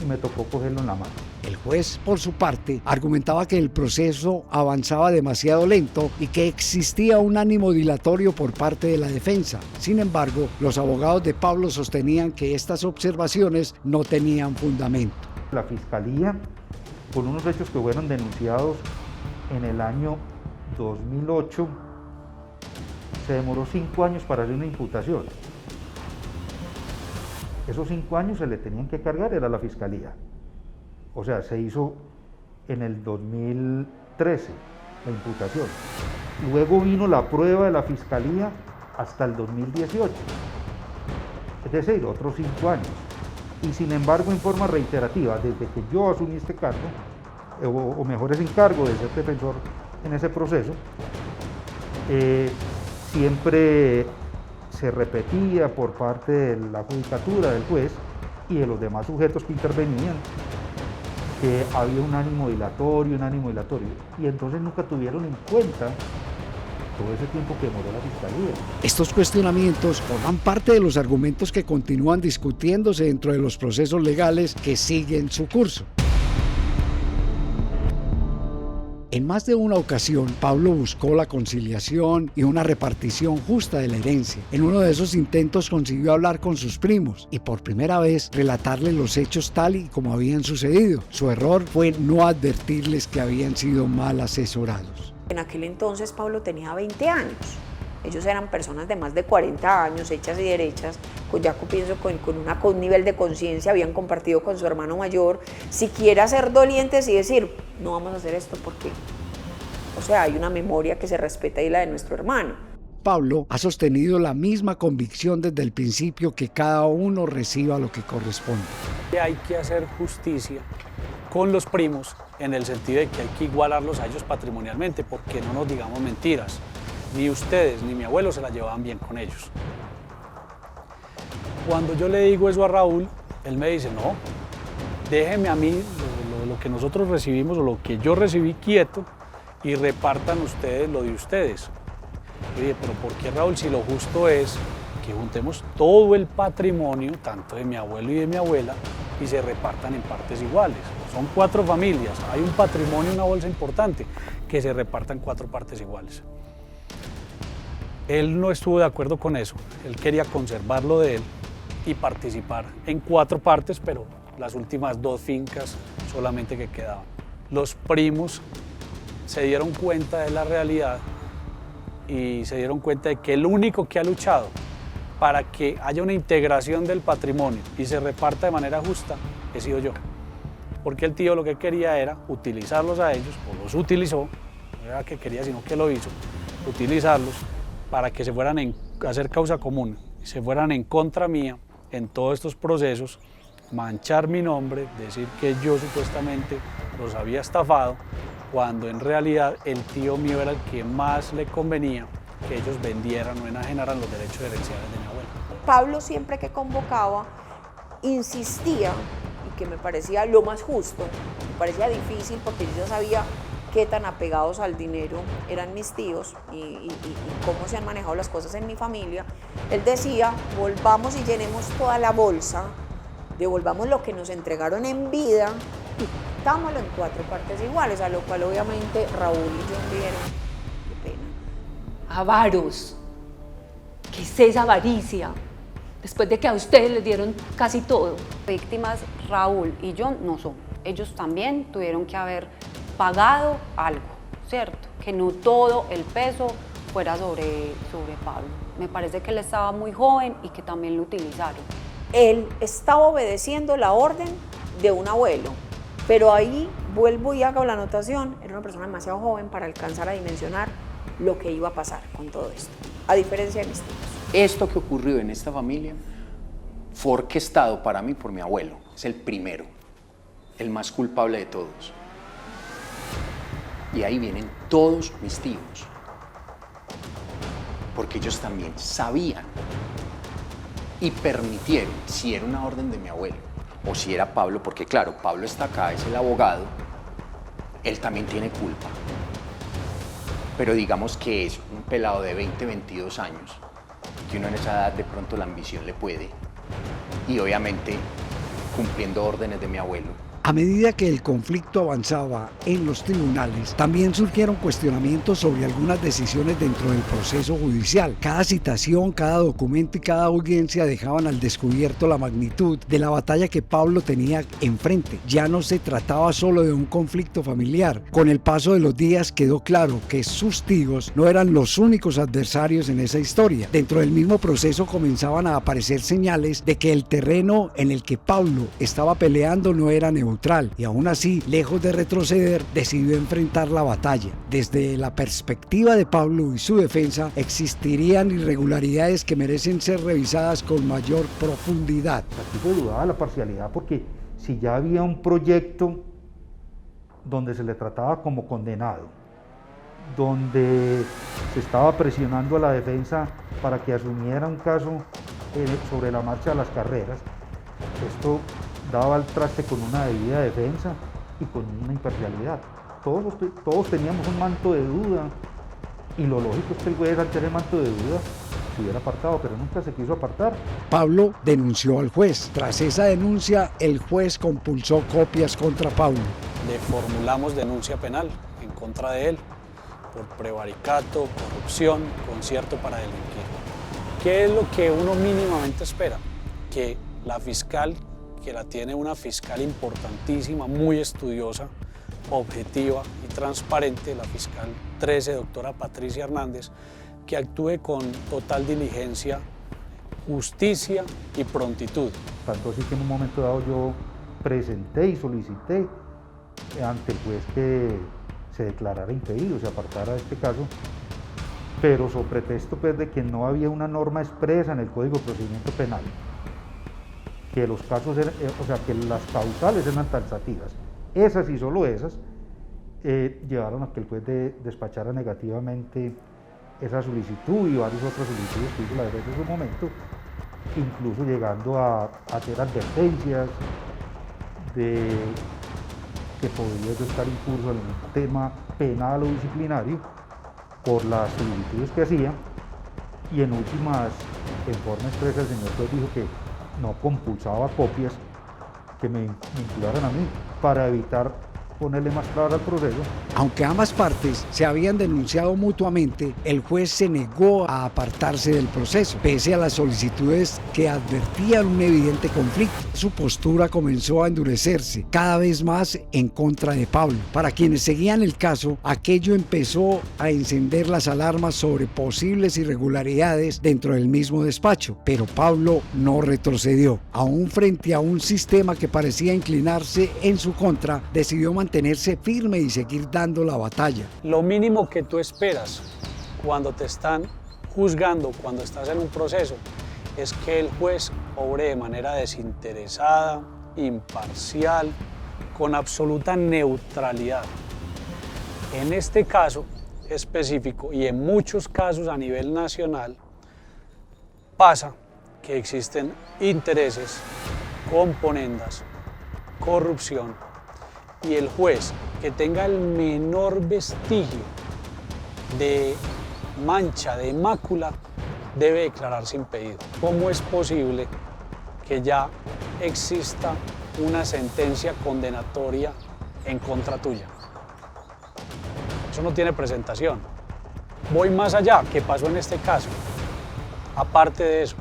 y me tocó cogerlo en la mano. El juez, por su parte, argumentaba que el proceso avanzaba demasiado lento y que existía un ánimo dilatorio por parte de la defensa. Sin embargo, los abogados de Pablo sostenían que estas observaciones no tenían fundamento. La Fiscalía, por unos hechos que fueron denunciados en el año 2008, se demoró 5 años para hacer una imputación. Esos 5 años se le tenían que cargar, era la fiscalía. O sea, se hizo en el 2013 la imputación. Luego vino la prueba de la fiscalía hasta el 2018. Es decir, otros 5 años. Y sin embargo, en forma reiterativa, desde que yo asumí este cargo, o mejor ese encargo de ser defensor en ese proceso, siempre se repetía por parte de la judicatura, del juez y de los demás sujetos que intervenían, que había un ánimo dilatorio, y entonces nunca tuvieron en cuenta todo ese tiempo que demoró la fiscalía. Estos cuestionamientos forman parte de los argumentos que continúan discutiéndose dentro de los procesos legales que siguen su curso. En más de una ocasión, Pablo buscó la conciliación y una repartición justa de la herencia. En uno de esos intentos consiguió hablar con sus primos y por primera vez relatarles los hechos tal y como habían sucedido. Su error fue no advertirles que habían sido mal asesorados. En aquel entonces Pablo tenía 20 años. Ellos eran personas de más de 40 años, hechas y derechas, pienso con un nivel de conciencia, habían compartido con su hermano mayor, siquiera ser dolientes y decir, no vamos a hacer esto porque, o sea, hay una memoria que se respeta y la de nuestro hermano. Pablo ha sostenido la misma convicción desde el principio, que cada uno reciba lo que corresponde. Hay que hacer justicia con los primos en el sentido de que hay que igualarlos a ellos patrimonialmente, porque no nos digamos mentiras. Ni ustedes ni mi abuelo se la llevaban bien con ellos. Cuando yo le digo eso a Raúl, él me dice, no, déjeme a mí lo que nosotros recibimos o lo que yo recibí quieto y repartan ustedes lo de ustedes. Yo dije, pero ¿por qué, Raúl, si lo justo es que juntemos todo el patrimonio, tanto de mi abuelo y de mi abuela, y se repartan en partes iguales? Son 4 familias, hay un patrimonio, una bolsa importante, que se repartan 4 partes iguales. Él no estuvo de acuerdo con eso, él quería conservarlo de él y participar en 4 partes, pero las últimas 2 fincas solamente que quedaban. Los primos se dieron cuenta de la realidad y se dieron cuenta de que el único que ha luchado para que haya una integración del patrimonio y se reparta de manera justa he sido yo. Porque el tío lo que quería era utilizarlos a ellos, o los utilizó, no era que quería sino que lo hizo, utilizarlos para que se fueran a hacer causa común, se fueran en contra mía en todos estos procesos, manchar mi nombre, decir que yo supuestamente los había estafado, cuando en realidad el tío mío era el que más le convenía que ellos vendieran o enajenaran los derechos herenciales de mi abuelo. Pablo siempre que convocaba insistía, y que me parecía lo más justo, me parecía difícil porque yo ya sabía qué tan apegados al dinero eran mis tíos y cómo se han manejado las cosas en mi familia. Él decía, volvamos y llenemos toda la bolsa, devolvamos lo que nos entregaron en vida y dámoslo en 4 partes iguales, a lo cual obviamente Raúl y yo dijeron, qué pena. Avaros, ¿qué es esa avaricia? Después de que a ustedes les dieron casi todo. Víctimas Raúl y yo no son. Ellos también tuvieron que haber pagado algo, ¿cierto? Que no todo el peso fuera sobre Pablo. Me parece que él estaba muy joven y que también lo utilizaron. Él estaba obedeciendo la orden de un abuelo, pero ahí vuelvo y hago la anotación, era una persona demasiado joven para alcanzar a dimensionar lo que iba a pasar con todo esto, a diferencia de mis tíos. Esto que ocurrió en esta familia fue orquestado para mí por mi abuelo, es el primero, el más culpable de todos. Y ahí vienen todos mis tíos, porque ellos también sabían y permitieron, si era una orden de mi abuelo o si era Pablo, porque claro, Pablo está acá, es el abogado, él también tiene culpa. Pero digamos que es un pelado de 20, 22 años, que uno en esa edad de pronto la ambición le puede, y obviamente cumpliendo órdenes de mi abuelo, A medida que el conflicto avanzaba en los tribunales, también surgieron cuestionamientos sobre algunas decisiones dentro del proceso judicial. Cada citación, cada documento y cada audiencia dejaban al descubierto la magnitud de la batalla que Pablo tenía enfrente. Ya no se trataba solo de un conflicto familiar. Con el paso de los días quedó claro que sus tíos no eran los únicos adversarios en esa historia. Dentro del mismo proceso comenzaban a aparecer señales de que el terreno en el que Pablo estaba peleando no era neutral, y aún así, lejos de retroceder, decidió enfrentar la batalla. Desde la perspectiva de Pablo y su defensa, existirían irregularidades que merecen ser revisadas con mayor profundidad. Aquí se dudaba la parcialidad porque si ya había un proyecto donde se le trataba como condenado, donde se estaba presionando a la defensa para que asumiera un caso sobre la marcha de las carreras, esto daba al traste con una debida defensa y con una imparcialidad. Todos teníamos un manto de duda, y lo lógico es que el juez, al tener manto de duda, se hubiera apartado, pero nunca se quiso apartar. Pablo denunció al juez. Tras esa denuncia, el juez compulsó copias contra Pablo. Le formulamos denuncia penal en contra de él por prevaricato, corrupción, concierto para delinquir. ¿Qué es lo que uno mínimamente espera? Que la fiscal, que la tiene una fiscal importantísima, muy estudiosa, objetiva y transparente, la fiscal 13, doctora Patricia Hernández, que actúe con total diligencia, justicia y prontitud. Tanto así que en un momento dado yo presenté y solicité ante el juez que se declarara impedido, se apartara de este caso, pero sobre pretexto pues, de que no había una norma expresa en el Código de Procedimiento Penal, que los casos eran, que las causales eran taxativas, esas y solo esas, llevaron a que el juez despachara negativamente esa solicitud y varias otras solicitudes que hizo la defensa en su momento, incluso llegando a hacer advertencias de que podría estar incurso en un tema penal o disciplinario por las solicitudes que hacía, y en últimas, en forma expresa, el señor juez dijo que no compulsaba copias que me vincularan a mí para evitar ponerle más trabas al proceso. Aunque ambas partes se habían denunciado mutuamente, el juez se negó a apartarse del proceso, pese a las solicitudes que advertían un evidente conflicto. Su postura comenzó a endurecerse cada vez más en contra de Pablo. Para quienes seguían el caso, aquello empezó a encender las alarmas sobre posibles irregularidades dentro del mismo despacho, pero Pablo no retrocedió. Aún frente a un sistema que parecía inclinarse en su contra, decidió mantenerse firme y seguir dando la batalla. Lo mínimo que tú esperas cuando te están juzgando, cuando estás en un proceso, es que el juez obre de manera desinteresada, imparcial, con absoluta neutralidad. En este caso específico y en muchos casos a nivel nacional, pasa que existen intereses, componendas, corrupción, y el juez que tenga el menor vestigio de mancha, de mácula, debe declararse impedido. ¿Cómo es posible que ya exista una sentencia condenatoria en contra tuya? Eso no tiene presentación. Voy más allá. ¿Qué pasó en este caso? Aparte de eso,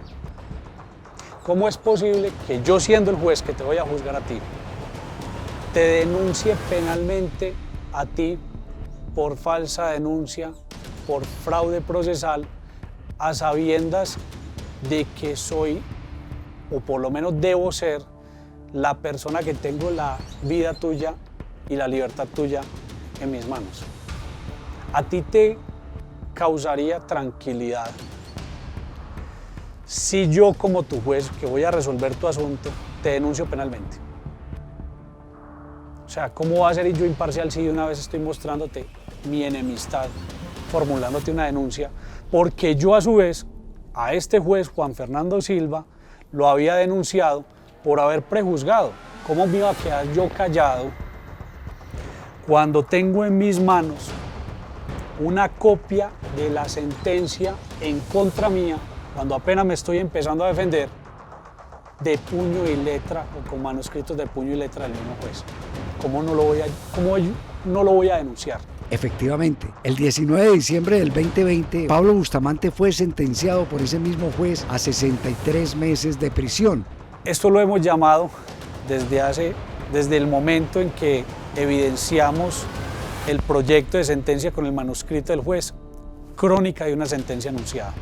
¿cómo es posible que yo, siendo el juez que te voy a juzgar a ti, te denuncie penalmente a ti por falsa denuncia, por fraude procesal, a sabiendas de que soy, o por lo menos debo ser, la persona que tengo la vida tuya y la libertad tuya en mis manos? A ti te causaría tranquilidad si yo, como tu juez que voy a resolver tu asunto, te denuncio penalmente. O sea, ¿cómo va a ser yo imparcial si de una vez estoy mostrándote mi enemistad, formulándote una denuncia? Porque yo, a su vez, a este juez, Juan Fernando Silva, lo había denunciado por haber prejuzgado. ¿Cómo me iba a quedar yo callado cuando tengo en mis manos una copia de la sentencia en contra mía, cuando apenas me estoy empezando a defender, de puño y letra o con manuscritos de puño y letra del mismo juez. ¿Cómo no lo voy a denunciar? Efectivamente, el 19 de diciembre del 2020, Pablo Bustamante fue sentenciado por ese mismo juez a 63 meses de prisión. Esto lo hemos llamado desde el momento en que evidenciamos el proyecto de sentencia con el manuscrito del juez, crónica de una sentencia anunciada.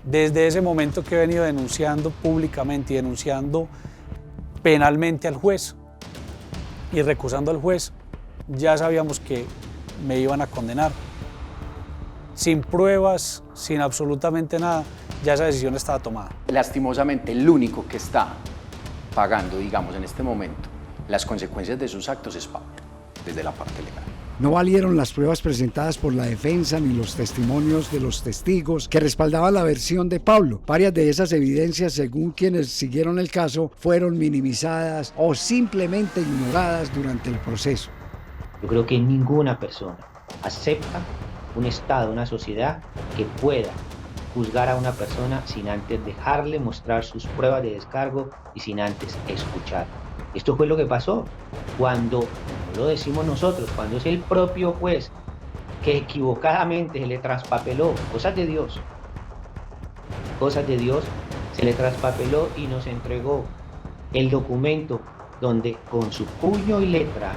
Desde ese momento que he venido denunciando públicamente y denunciando penalmente al juez y recusando al juez, ya sabíamos que me iban a condenar. Sin pruebas, sin absolutamente nada, ya esa decisión estaba tomada. Lastimosamente, el único que está pagando, digamos, en este momento, las consecuencias de sus actos es Pablo, desde la parte legal. No valieron las pruebas presentadas por la defensa ni los testimonios de los testigos que respaldaban la versión de Pablo. Varias de esas evidencias, según quienes siguieron el caso, fueron minimizadas o simplemente ignoradas durante el proceso. Yo creo que ninguna persona acepta un Estado, una sociedad que pueda juzgar a una persona sin antes dejarle mostrar sus pruebas de descargo y sin antes escuchar. Esto fue lo que pasó cuando, no lo decimos nosotros, cuando es el propio juez que equivocadamente se le traspapeló, cosas de Dios, se le traspapeló y nos entregó el documento donde con su puño y letra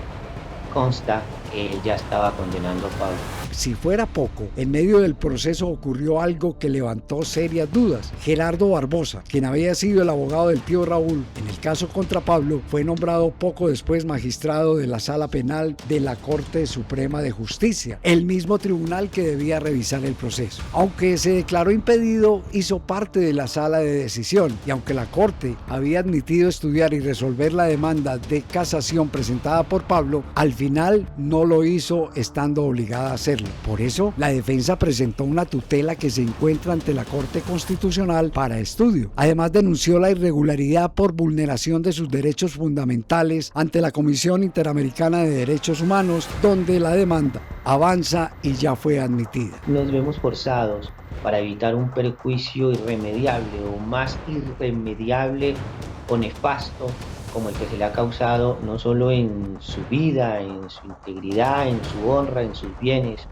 consta que él ya estaba condenando a Pablo. Si fuera poco, en medio del proceso ocurrió algo que levantó serias dudas. Gerardo Barbosa, quien había sido el abogado del tío Raúl en el caso contra Pablo, fue nombrado poco después magistrado de la Sala Penal de la Corte Suprema de Justicia, el mismo tribunal que debía revisar el proceso. Aunque se declaró impedido, hizo parte de la sala de decisión, y aunque la Corte había admitido estudiar y resolver la demanda de casación presentada por Pablo, al final no lo hizo estando obligada a hacerlo. Por eso, la defensa presentó una tutela que se encuentra ante la Corte Constitucional para estudio. Además, denunció la irregularidad por vulneración de sus derechos fundamentales ante la Comisión Interamericana de Derechos Humanos, donde la demanda avanza y ya fue admitida. Nos vemos forzados para evitar un perjuicio irremediable o más irremediable o nefasto como el que se le ha causado no solo en su vida, en su integridad, en su honra, en sus bienes,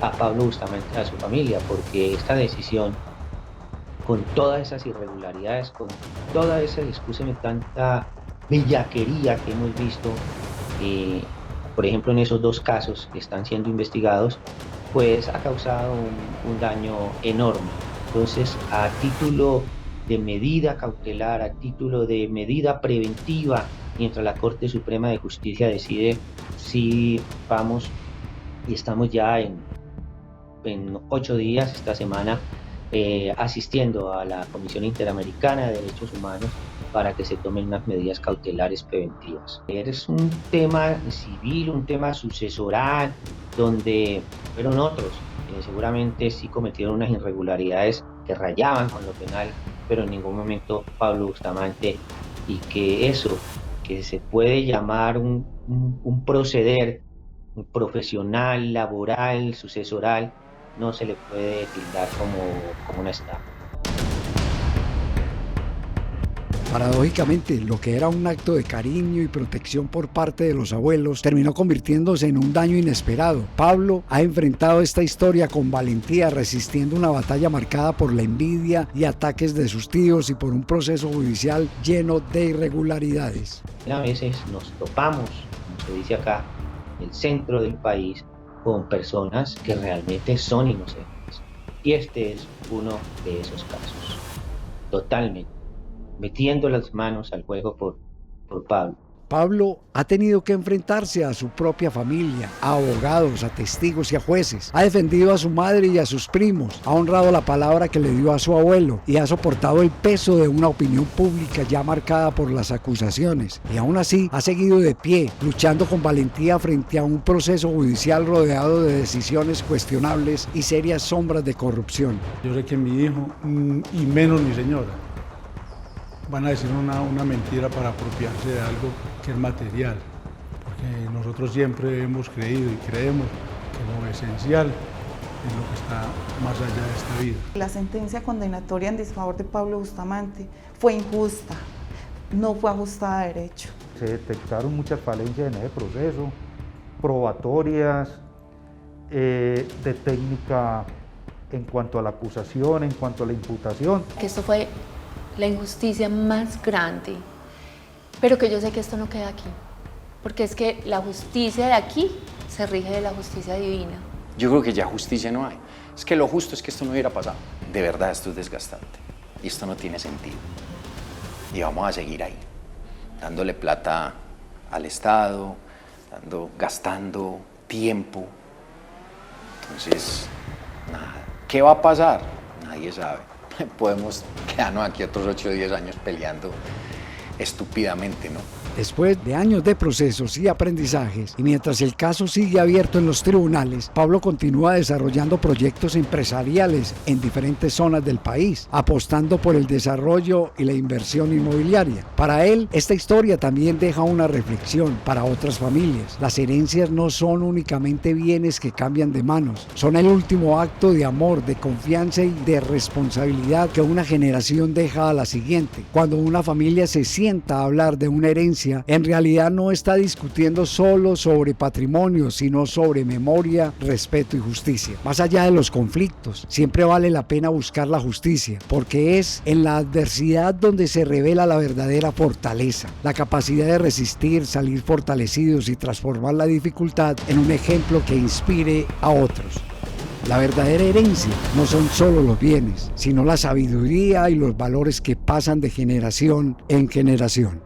a Pablo Bustamante, a su familia, porque esta decisión, con todas esas irregularidades, con toda esa discusión y tanta bellaquería que hemos visto, por ejemplo en esos dos casos que están siendo investigados, pues ha causado un daño enorme. Entonces, a título de medida cautelar, a título de medida preventiva, mientras la Corte Suprema de Justicia decide si vamos, y estamos ya en 8 días esta semana asistiendo a la Comisión Interamericana de Derechos Humanos para que se tomen unas medidas cautelares preventivas. Es un tema civil, un tema sucesoral, donde fueron otros, seguramente sí cometieron unas irregularidades que rayaban con lo penal, pero en ningún momento Pablo Bustamante, y que eso, que se puede llamar un proceder profesional, laboral, sucesoral, no se le puede tildar como una estafa. Paradójicamente, lo que era un acto de cariño y protección por parte de los abuelos terminó convirtiéndose en un daño inesperado. Pablo ha enfrentado esta historia con valentía, resistiendo una batalla marcada por la envidia y ataques de sus tíos y por un proceso judicial lleno de irregularidades. A veces nos topamos, como se dice acá, en el centro del país, con personas que realmente son inocentes. Y este es uno de esos casos. Totalmente. Metiendo las manos al juego por Pablo. Pablo ha tenido que enfrentarse a su propia familia, a abogados, a testigos y a jueces. Ha defendido a su madre y a sus primos, ha honrado la palabra que le dio a su abuelo y ha soportado el peso de una opinión pública ya marcada por las acusaciones. Y aún así ha seguido de pie, luchando con valentía frente a un proceso judicial rodeado de decisiones cuestionables y serias sombras de corrupción. Yo sé que mi hijo, y menos mi señora, van a decir una mentira para apropiarse de algo que es material, porque nosotros siempre hemos creído y creemos que lo esencial es lo que está más allá de esta vida. La sentencia condenatoria en desfavor de Pablo Bustamante fue injusta, no fue ajustada a derecho. Se detectaron muchas falencias en ese proceso, probatorias, de técnica en cuanto a la acusación, en cuanto a la imputación. Que esto fue la injusticia más grande, pero que yo sé que esto no queda aquí, porque es que la justicia de aquí se rige de la justicia divina. Yo creo que ya justicia no hay. Es que lo justo es que esto no hubiera pasado. De verdad, esto es desgastante y esto no tiene sentido. Y vamos a seguir ahí, dándole plata al Estado, gastando tiempo. Entonces, nada. ¿Qué va a pasar? Nadie sabe. Podemos quedarnos aquí otros 8 o 10 años peleando estúpidamente, ¿no? Después de años de procesos y aprendizajes, y mientras el caso sigue abierto en los tribunales, Pablo continúa desarrollando proyectos empresariales en diferentes zonas del país, apostando por el desarrollo y la inversión inmobiliaria. Para él, esta historia también deja una reflexión para otras familias. Las herencias no son únicamente bienes que cambian de manos, son el último acto de amor, de confianza y de responsabilidad que una generación deja a la siguiente. Cuando una familia se sienta a hablar de una herencia, en realidad no está discutiendo solo sobre patrimonio, sino sobre memoria, respeto y justicia. Más allá de los conflictos, siempre vale la pena buscar la justicia, porque es en la adversidad donde se revela la verdadera fortaleza, la capacidad de resistir, salir fortalecidos y transformar la dificultad en un ejemplo que inspire a otros. La verdadera herencia no son solo los bienes, sino la sabiduría y los valores que pasan de generación en generación.